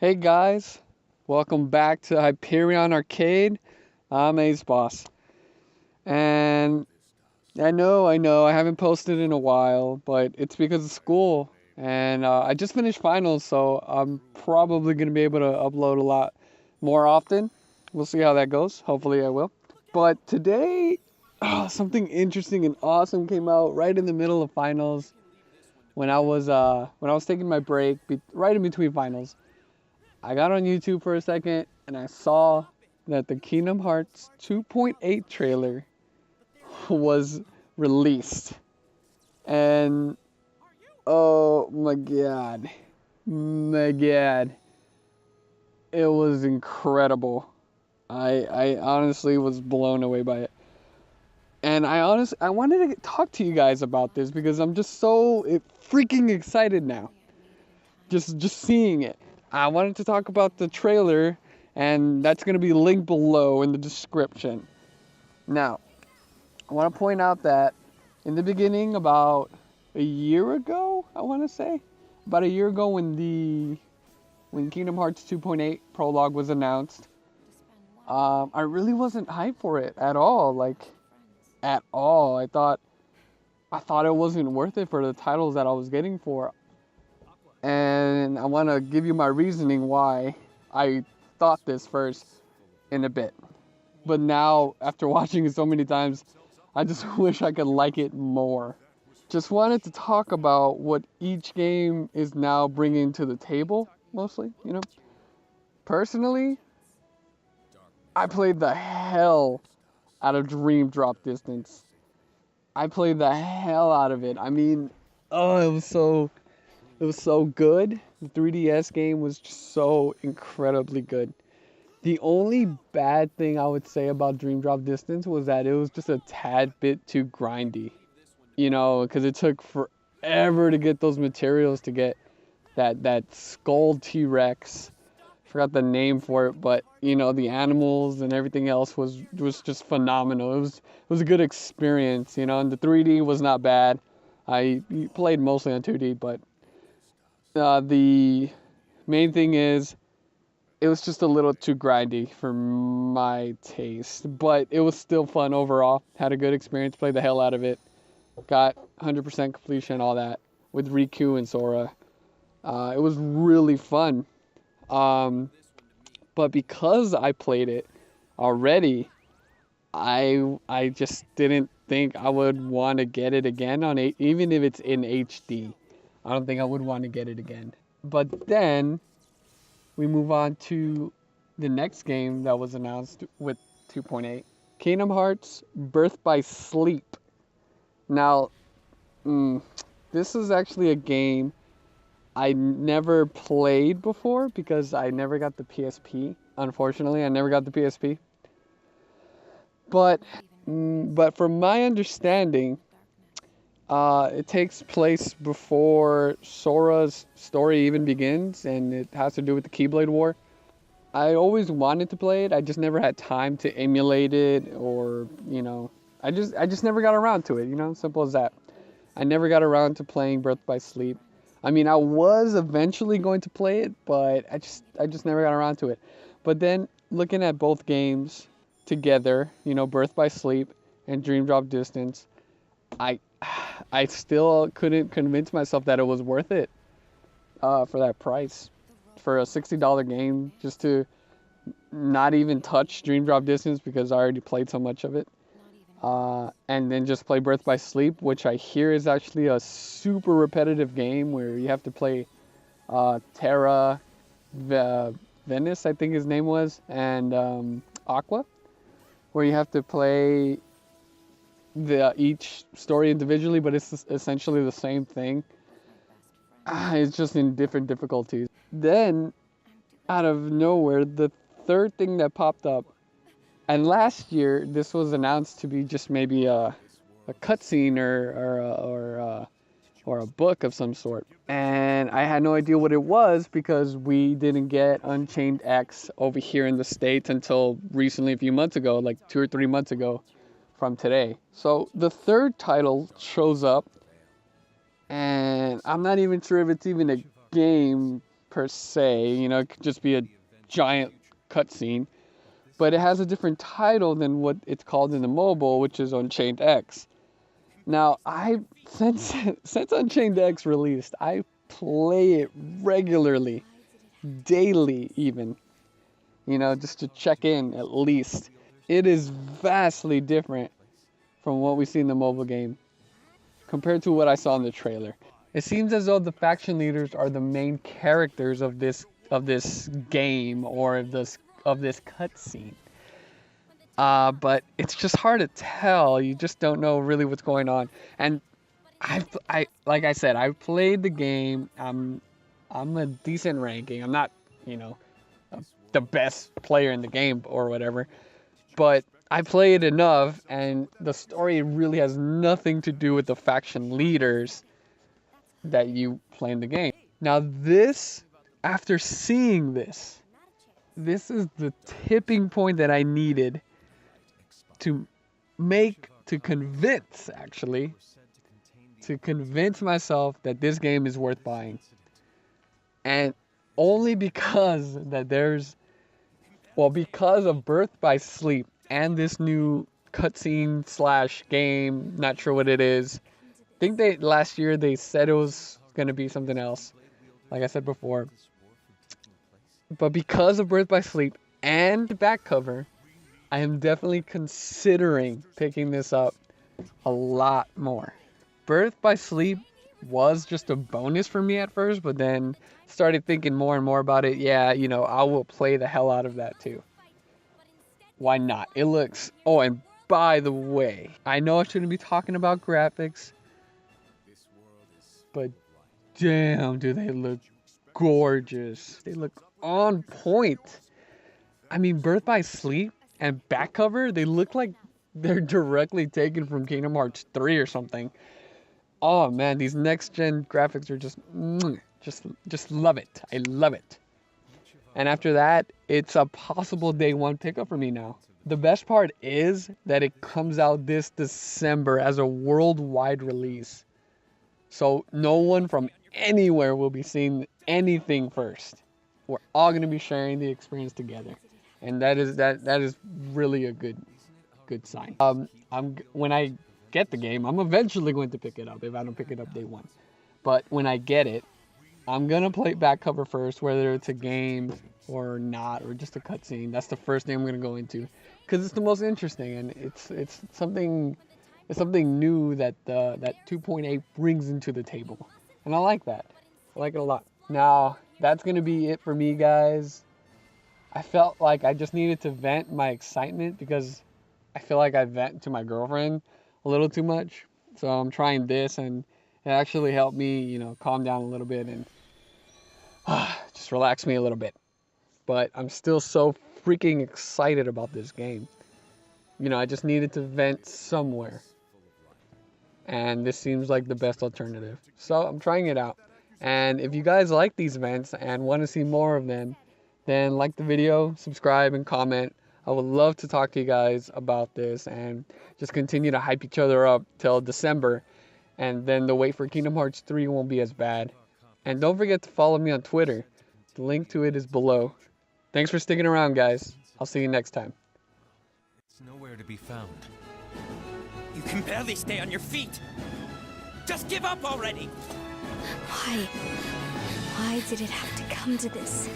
Hey guys, welcome back to Hyperion Arcade. I'm Ace Boss, and I haven't posted in a while, but it's because of school, and I just finished finals, so I'm probably gonna be able to upload a lot more often. We'll see how that goes. Hopefully, I will. But today, something interesting and awesome came out right in the middle of finals when I was taking my break, right in between finals. I got on YouTube for a second and I saw that the Kingdom Hearts 2.8 trailer was released. And oh my god, it was incredible. I honestly was blown away by it. And I wanted to talk to you guys about this because I'm just so freaking excited now. Just seeing it. I wanted to talk about the trailer, and that's going to be linked below in the description. Now, I want to point out that in the beginning, about a year ago, I want to say, about a year ago when Kingdom Hearts 2.8 prologue was announced, I really wasn't hyped for it at all. Like, at all. I thought it wasn't worth it for the titles that I was getting for. And I want to give you my reasoning why I thought this first in a bit. But now, after watching it so many times, I just wish I could like it more. Just wanted to talk about what each game is now bringing to the table, mostly. Personally, I played the hell out of Dream Drop Distance. I played the hell out of it. I mean, oh, it was so good. The 3DS game was just so incredibly good. The only bad thing I would say about Dream Drop Distance was that it was just a tad bit too grindy. Because it took forever to get those materials to get that skull T-Rex. Forgot the name for it, but the animals and everything else was just phenomenal. It was a good experience, and the 3D was not bad. I played mostly on 2D, but the main thing is it was just a little too grindy for my taste, but it was still fun overall. Had a good experience, played the hell out of it. Got 100% completion, all that, with Riku and Sora. It was really fun. But because I played it already, I just didn't think I would want to get it again even if it's in HD. I don't think I would want to get it again. But then we move on to the next game that was announced with 2.8. Kingdom Hearts Birth by Sleep. Now, this is actually a game I never played before because I never got the PSP. Unfortunately, I never got the PSP. But from my understanding, it takes place before Sora's story even begins, and it has to do with the Keyblade War. I always wanted to play it. I just never had time to emulate it, or I just never got around to it. Simple as that. I never got around to playing Birth by Sleep. I mean, I was eventually going to play it, but I just never got around to it. But then looking at both games together, Birth by Sleep and Dream Drop Distance, I I still couldn't convince myself that it was worth it for that price. For a $60 game, just to not even touch Dream Drop Distance because I already played so much of it. And then just play Birth by Sleep, which I hear is actually a super repetitive game where you have to play Terra, Venice, I think his name was, and Aqua, where you have to play each story individually, but it's essentially the same thing. It's just in different difficulties. Then, out of nowhere, the third thing that popped up, and last year this was announced to be just maybe a cutscene or a book of some sort, and I had no idea what it was because we didn't get Unchained X over here in the States until recently, a few months ago, like 2 or 3 months ago from today. So the third title shows up, and I'm not even sure if it's even a game per se. You know, it could just be a giant cutscene. But it has a different title than what it's called in the mobile, which is Unchained X. Now, since Unchained X released, I play it regularly, daily even, you know, just to check in at least. It is vastly different from what we see in the mobile game compared to what I saw in the trailer. It seems as though the faction leaders are the main characters of this game or of this cutscene. But it's just hard to tell. You just don't know really what's going on. And I like I said, I've played the game. I'm a decent ranking. I'm not, you know, the best player in the game or whatever, but I play it enough, and the story really has nothing to do with the faction leaders that you play in the game. Now this, after seeing this is the tipping point that I needed to convince myself that this game is worth buying. And only because because of Birth by Sleep and this new cutscene / game, not sure what it is. I think last year they said it was going to be something else, like I said before. But because of Birth by Sleep and the back cover, I am definitely considering picking this up a lot more. Birth by Sleep was just a bonus for me at first, but then started thinking more and more about it. Yeah, you know, I will play the hell out of that too. Why not? It looks... Oh, and by the way, I know I shouldn't be talking about graphics, but damn, do they look gorgeous. They look on point. I mean, Birth by Sleep and back cover, they look like they're directly taken from Kingdom Hearts 3 or something. Oh man, these next gen graphics are just love it. I love it. And after that, it's a possible day one pickup for me now. The best part is that it comes out this December as a worldwide release. So no one from anywhere will be seeing anything first. We're all going to be sharing the experience together. And that is really a good sign. When I get the game, I'm eventually going to pick it up if I don't pick it up day one. But when I get it, I'm going to play back cover first, whether it's a game or not, or just a cutscene. That's the first thing I'm going to go into, because it's the most interesting, and it's something new that 2.8 brings into the table. And I like that. I like it a lot. Now, that's going to be it for me, guys. I felt like I just needed to vent my excitement, because I feel like I vent to my girlfriend a little too much. So I'm trying this, and it actually helped me, you know, calm down a little bit and just relax me a little bit. But I'm still so freaking excited about this game. You know, I just needed to vent somewhere. And this seems like the best alternative. So I'm trying it out. And if you guys like these vents and want to see more of them, then like the video, subscribe, and comment. I would love to talk to you guys about this and just continue to hype each other up till December. And then the wait for Kingdom Hearts 3 won't be as bad. And don't forget to follow me on Twitter. The link to it is below. Thanks for sticking around, guys. I'll see you next time. It's nowhere to be found. You can barely stay on your feet. Just give up already. Why? Why did it have to come to this?